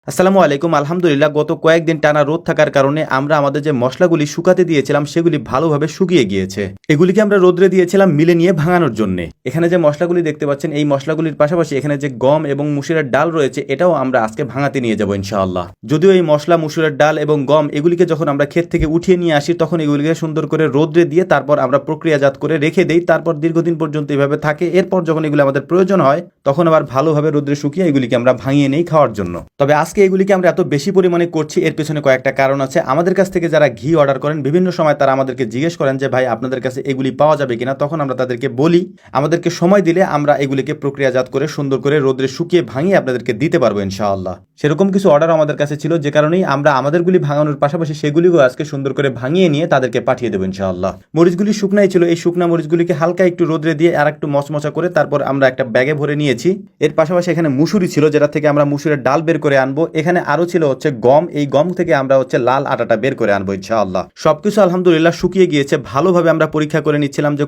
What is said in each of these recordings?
আসসালামু আলাইকুম। আলহামদুলিল্লাহ, গত কয়েকদিন টানা রোদ থাকার কারণে আমরা আমাদের যে মশলাগুলি শুকাতে দিয়েছিলাম সেগুলি ভালোভাবে শুকিয়ে গিয়েছে। এগুলিকে আমরা রোদ্রে দিয়েছিলাম মিলে নিয়ে ভাঙানোর জন্য। এখানে যে মশলাগুলি দেখতে পাচ্ছেন, এই মশলাগুলির পাশাপাশি এখানে যে গম এবং মুসুরের ডাল রয়েছে এটাও আমরা আজকে ভাঙাতে নিয়ে যাবো ইনশাআল্লাহ। যদিও এই মশলা, মুসুরের ডাল এবং গম এগুলিকে যখন আমরা ক্ষেত থেকে উঠিয়ে নিয়ে আসি তখন এগুলিকে সুন্দর করে রোদ্রে দিয়ে তারপর আমরা প্রক্রিয়াজাত করে রেখে দেই। তারপর দীর্ঘদিন পর্যন্ত এভাবে থাকে। এরপর যখন এগুলি আমাদের প্রয়োজন হয় তখন আবার ভালোভাবে রোদ্রে শুকিয়ে এগুলিকে আমরা ভাঙিয়ে নেই খাওয়ার জন্য। তবে আজকে এগুলিকে আমরা এত বেশি পরিমাণে করছি, এর পেছনে কয়েকটা কারণ আছে। আমাদের কাছ থেকে যারা ঘি অর্ডার করেন বিভিন্ন সময় তারা আমাদেরকে জিজ্ঞেস করেন যে ভাই আপনাদের কাছে এগুলি পাওয়া যাবে কিনা। তখন আমরা তাদেরকে বলি আমাদেরকে সময় দিলে আমরা এগুলিকে প্রক্রিয়াজাত করে সুন্দর করে রোদ্রে শুকিয়ে ভাঙিয়ে আপনাদেরকে দিতে পারবো ইনশাআল্লাহ। সেরকম কিছু অর্ডার আমাদের কাছে ছিল, যে কারণেই আমরা আমাদেরগুলি ভাঙানোর পাশাপাশি সেগুলিও আজকে সুন্দর করে ভাঙিয়ে নিয়ে তাদেরকে পাঠিয়ে দেবো ইনশাআল্লাহ। মরিচগুলি শুকনাই ছিল, এই শুকনা মরিচগুলিকে হালকা একটু রোদ্রে দিয়ে আর একটু মচমচা করে তারপর আমরা একটা ব্যাগে ভরে নিয়েছি। এর পাশাপাশি এখানে মুসুরি ছিল, যেটা থেকে আমরা মুসুরের ডাল বের করে আনবো। এখানে আরো ছিল হচ্ছে গম, এই গম থেকে আমরা হচ্ছে লাল আটাটা বের করে আনবো ইনশাআল্লাহ। সবকিছু আলহামদুলিল্লাহ শুকিয়ে গিয়েছে। ভালোভাবে আমরা পরীক্ষা করে নিচ্ছিলাম যে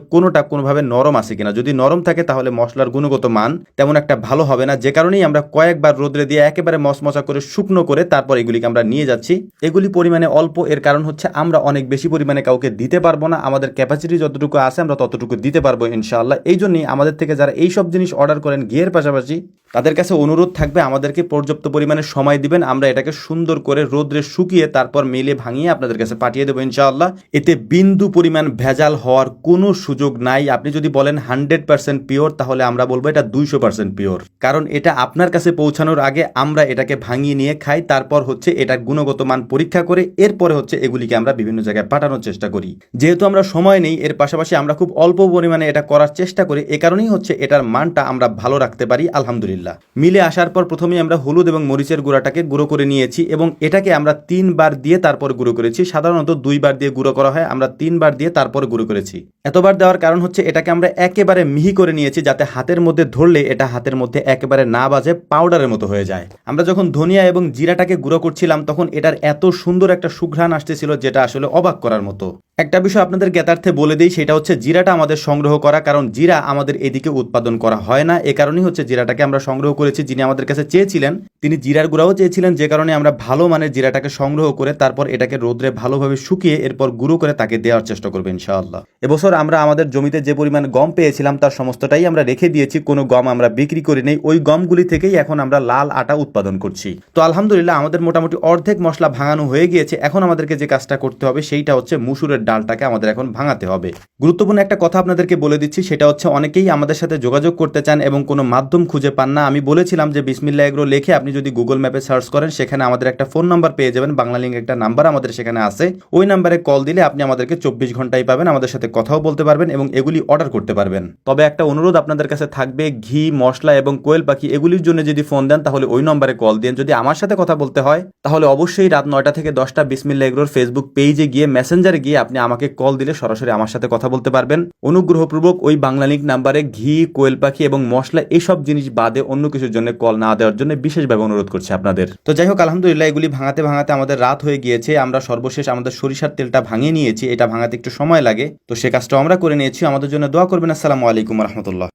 কোনোভাবে নরম আছে কিনা। যদি নরম থাকে তাহলে মশলার গুণগত মান তেমন একটা ভালো হবে না, যে কারণেই আমরা কয়েকবার রোদ্রে দিয়ে একেবারে মচমচা করে শুকনো করে তারপর এগুলিকে আমরা নিয়ে যাচ্ছি। এগুলি পরিমাণে অল্প, এর কারণ হচ্ছে আমরা অনেক বেশি পরিমাণে কাউকে দিতে পারবো না। আমাদের ক্যাপাসিটি যতটুকু আছে আমরা ততটুকু দিতে পারবো ইনশাআল্লাহ। এই জন্যই আমাদের থেকে যারা এই সব জিনিস অর্ডার করেন ঘিয়ের পাশাপাশি, তাদের কাছে অনুরোধ থাকবে আমাদেরকে পর্যাপ্ত পরিমাণে সময় দিবেন। আমরা এটাকে সুন্দর করে রোদ্রে শুকিয়ে তারপর মেলে ভাঙিয়ে আপনাদের কাছে পাঠিয়ে দেবো ইনশাআল্লাহ। এতে বিন্দু পরিমাণ ভেজাল হওয়ার কোনো সুযোগ নাই। আপনি যদি বলেন 100% পিওর, তাহলে আমরা বলবো এটা 200% পিওর। কারণ এটা আপনার কাছে পৌঁছানোর আগে আমরা এটাকে ভাঙিয়ে নিয়ে খাই, তারপর হচ্ছে এটার গুণগত মান পরীক্ষা করে এরপরে হচ্ছে এগুলিকে আমরা বিভিন্ন জায়গায় পাঠানোর চেষ্টা করি। যেহেতু আমরা সময় নেই, এর পাশাপাশি আমরা খুব অল্প পরিমাণে এটা করার চেষ্টা করি, এ কারণেই হচ্ছে এটার মানটা আমরা ভালো রাখতে পারি আলহামদুলিল্লাহ। মিলে আসার পর প্রথমে আমরা হলুদ এবং মরিচের গুঁড়াটাকে গুঁড়ো করে নিয়েছি এবং এটাকে আমরা 3 বার দিয়ে তারপর গুঁড়ো করেছি। সাধারণত 2 বার দিয়ে গুঁড়ো করা হয়, আমরা 3 বার দিয়ে তারপর গুঁড়ো করেছি। এতবার দেওয়ার কারণ হচ্ছে এটাকে আমরা একেবারে মিহি করে নিয়েছি, যাতে হাতের মধ্যে ধরলে এটা হাতের মধ্যে একেবারে না বাজে, পাউডারের মতো হয়ে যায়। আমরা যখন ধনিয়া এবং জিরাটাকে গুঁড়ো করছিলাম তখন এটার এত সুন্দর একটা সুঘ্রাণ আসতেছিল যেটা আসলে অবাক করার মতো। একটা বিষয় আপনাদের জ্ঞাতার্থে বলে দিই, সেটা হচ্ছে জিরাটা আমাদের সংগ্রহ করা, কারণ জিরা আমাদের এদিকে উৎপাদন করা হয় না। এ কারণেই হচ্ছে জিরাটাকে আমরা সংগ্রহ করেছি। যিনি আমাদের কাছে চেয়েছিলেন তিনি জিরার গুঁড়াও চেয়েছিলেন, যে কারণে আমরা ভালো মানের জিরাটাকে সংগ্রহ করে তারপর এটাকে রোদ্রে ভালোভাবে শুকিয়ে এরপর গুঁড়ো করে তাকে দেওয়ার চেষ্টা করবো ইনশাআল্লাহ। এবছর আমরা আমাদের জমিতে যে পরিমাণ গম পেয়েছিলাম তার সমস্তটাই আমরা রেখে দিয়েছি, কোনো গম আমরা বিক্রি করি নেই। ওই গমগুলি থেকেই এখন আমরা লাল আটা উৎপাদন করছি। তো আলহামদুলিল্লাহ আমাদের মোটামুটি অর্ধেক মশলা ভাঙানো হয়ে গিয়েছে। এখন আমাদেরকে যে কাজটা করতে হবে সেইটা হচ্ছে মুসুরের ডালটাকে আমাদের এখন ভাঙাতে হবে। গুরুত্বপূর্ণ একটা কথা আপনাদেরকে বলে দিচ্ছি, সেটা হচ্ছে অনেকেই আমাদের সাথে যোগাযোগ করতে চান এবং কোনো মাধ্যম খুঁজে পান না। আমি বলেছিলাম যে বিসমিল্লাহ এগ্রো লিখে আপনি যদি গুগল ম্যাপে সার্চ করেন সেখানে আমাদের একটা ফোন নাম্বার পেয়ে যাবেন। বাংলালিংক একটা নাম্বার আমাদের সেখানে আছে, ওই নাম্বারে কল দিলে আপনি আমাদেরকে 24 ঘন্টায় পাবেন, আমাদের সাথে কথাও বলতে পারবেন এবং এগুলি অর্ডার করতে পারবেন। তবে একটা অনুরোধ আপনাদের কাছে থাকবে, ঘি, মশলা এবং কোয়েল পাখি এগুলির জন্য যদি ফোন দেন তাহলে ওই নম্বরে কল দিন। যদি আমার সাথে কথা বলতে হয় তাহলে অবশ্যই রাত 9টা থেকে 10টা বিসমিল্লাহ এগ্রোর ফেসবুক পেজে গিয়ে মেসেঞ্জারে গিয়ে আপনি আমাকে কল দিলে সরাসরি আমার সাথে কথা বলতে পারবেন। অনুগ্রহপূর্বক ওই বাংলালিংক নাম্বারে ঘি, কোয়েল পাখি এবং মশলা এসব জিনিস বাদে অন্য কিছুর জন্য কল না দেওয়ার জন্য বিশেষভাবে অনুরোধ করছি আপনাদের। তো যাই হোক, আলহামদুলিল্লাহ এগুলি ভাঙাতে ভাঙাতে আমাদের রাত হয়ে গিয়েছে। আমরা সর্বশেষ আমাদের সরিষার তেলটা ভাঙিয়ে নিয়েছি। এটা ভাঙাতে একটু সময় লাগে, তো সে কাজটা আমরা করে নিয়েছি। আমাদের জন্য দোয়া করবেন। আসসালামু আলাইকুম রহমতুল্লাহ।